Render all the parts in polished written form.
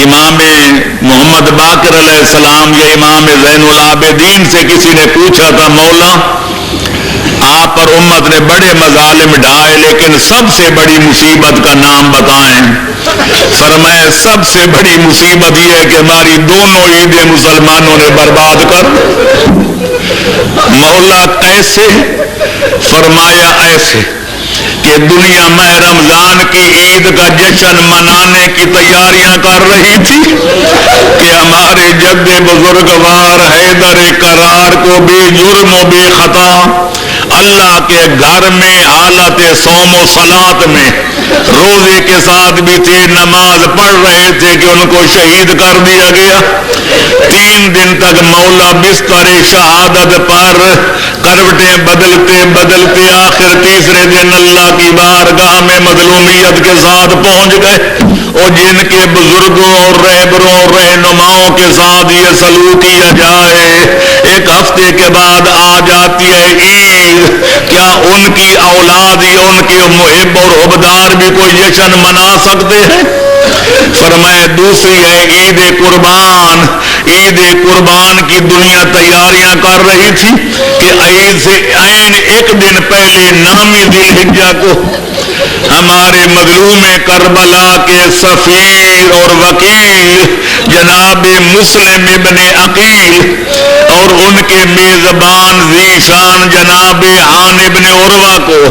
امام محمد باقر علیہ السلام یا امام زین العابدین سے کسی نے پوچھا تھا مولا آپ پر امت نے بڑے مظالم ڈھائے لیکن سب سے بڑی مصیبت کا نام بتائیں۔ فرمایا سب سے بڑی مصیبت یہ ہے کہ ہماری دونوں عیدیں مسلمانوں نے برباد کر۔ مولا کیسے؟ فرمایا ایسے کہ دنیا میں رمضان کی عید کا جشن منانے کی تیاریاں کر رہی تھی کہ ہمارے جد بزرگوار حیدر کرار کو بے جرم و بے خطا اللہ کے گھر میں حالت صوم و صلات میں روزے کے ساتھ بھی تھے، نماز پڑھ رہے تھے کہ ان کو شہید کر دیا گیا۔ 3 دن تک مولا بستر شہادت پر کروٹیں بدلتے بدلتے آخر تیسرے دن اللہ کی بارگاہ میں مظلومیت کے ساتھ پہنچ گئے، اور جن کے بزرگوں اور رہبروں اور رہنماؤں کے ساتھ یہ سلوک کیا جائے، ایک ہفتے کے بعد آ جاتی ہے عید، کیا ان کی اولاد یا ان کے محب اور حبدار بھی کوئی جشن منا سکتے ہیں؟ فرمایا دوسری ہے عید قربان۔ عید قربان کی دنیا تیاریاں کر رہی تھی کہ عید سے عین 1 دن پہلے نامی ذی الحجہ کو ہمارے مظلوم کربلا کے سفیر اور وکیل جناب مسلم ابن عقیل اور ان کے میزبان ذیشان جناب عان ابن عروہ کو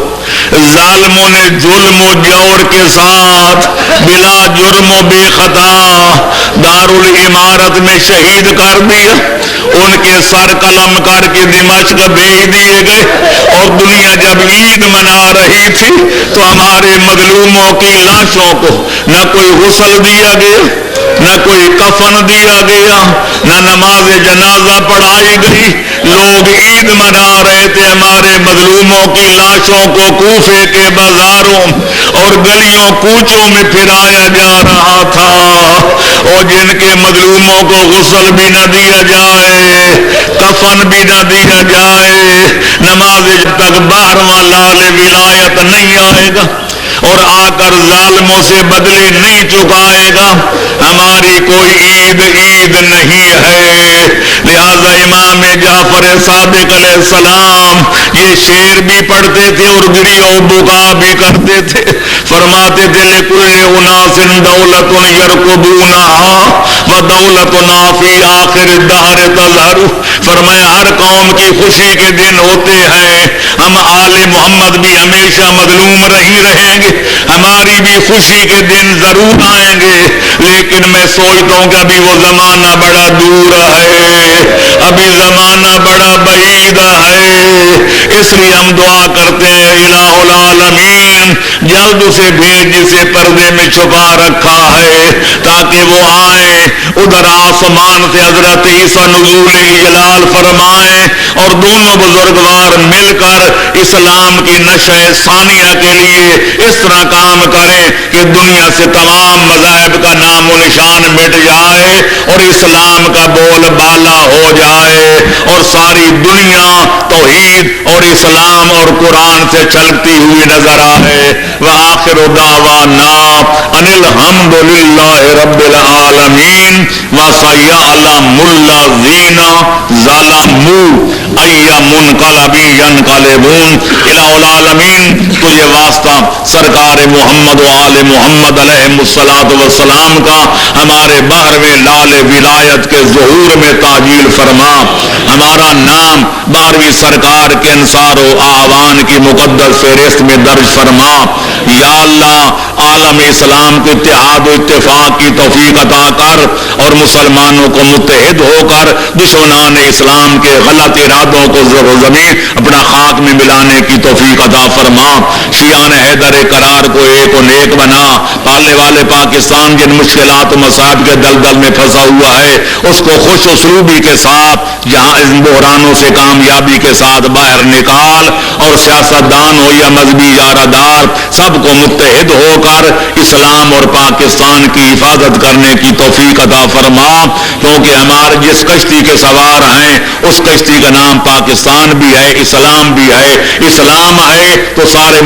ظالموں نے ظلم و جور کے ساتھ بلا جرم و بے خطا دارالعمارت میں شہید کر دیا۔ ان کے سر قلم کر کے دمشق بھیج دیے گئے، اور دنیا جب عید منا رہی تھی تو ہمارے مظلوموں کی لاشوں کو نہ کوئی غسل دیا گیا، نہ کوئی کفن دیا گیا، نہ نماز جنازہ پڑھائی گئی۔ لوگ عید منا رہے تھے، ہمارے مظلوموں کی لاشوں کو کوفے کے بازاروں اور گلیوں کوچوں میں پھرایا جا رہا تھا، اور جن کے مظلوموں کو غسل بھی نہ دیا جائے، کفن بھی نہ دیا جائے، نماز جب تک 12واں لال ولایت نہیں آئے گا اور آ کر ظالموں سے بدلے نہیں چکائے گا، ہماری کوئی عید نہیں ہے۔ لہذا امام جعفر صادق علیہ السلام یہ شعر بھی پڑھتے تھے اور گری و بکا بھی کرتے تھے۔ فرماتے تھے لِكُلِّ أُنَاسٍ دَوْلَةٌ يَرْكُبُونَهَا وَدَوْلَتُنَا فِي آخِرِ الدَّهْرِ تَظْهَرُ۔ فرمایا ہر قوم کی خوشی کے دن ہوتے ہیں، ہم آل محمد بھی ہمیشہ مظلوم رہیں گے، ہماری بھی خوشی کے دن ضرور آئیں گے، لیکن میں سوچتا ہوں کہ ابھی وہ زمانہ بڑا دور ہے، ابھی زمانہ بڑا بعید ہے، اس لیے ہم دعا کرتے ہیں الہ العالمین جلد اسے بھیج جسے پردے میں چھپا رکھا ہے، تاکہ وہ آئیں ادھر آسمان سے حضرت عیسیٰ نزول جلال فرمائیں اور دونوں بزرگوار مل کر اسلام کی نشہ ثانیہ کے لیے اس طرح کام کریں کہ دنیا سے تمام مذاہب کا نام و نشان مٹ جائے اور اسلام کا بول بالا ہو جائے اور ساری دنیا توحید اور اسلام اور قرآن سے چھلکتی ہوئی نظر آئے۔ وآخر دعوانا ان الحمد للہ رب العالمین وسیعلم الذین ظلموا ای منقلب ینقلبون۔ الہ العالمین تجھے واسطہ سرکار محمد و آل محمد علیہ السلام کا ہمارے 12ویں لال ولایت کے ظہور میں تعجیل فرما، ہمارا نام 12ویں سرکار کے انصار و اعوان کی مقدس فہرست میں درج فرما۔ یا اللہ عالم اسلام کو اتحاد و اتفاق کی توفیق عطا کر اور مسلمانوں کو متحد ہو کر دشمنان اسلام کے غلط ارادوں کو زر و زمین اپنا خاک میں ملانے کی توفیق عطا فرما۔ شیعان حیدر کرار کو ایک و نیک بنا، پالنے والے پاکستان جن مشکلات و مصائب کے دلدل میں پھنسا ہوا ہے اس کو خوش اسلوبی کے ساتھ جہاں ان بحرانوں سے کامیابی کے ساتھ باہر نکال، اور سیاستدان ہو یا مذہبی ادارہ سب کو متحد ہو کر اسلام اور پاکستان کی حفاظت کرنے کی توفیق عطا فرما، کیونکہ ہمارے جس کشتی کے سوار ہیں اس کشتی کا نام پاکستان بھی ہے، اسلام بھی ہے، اسلام ہے تو سارے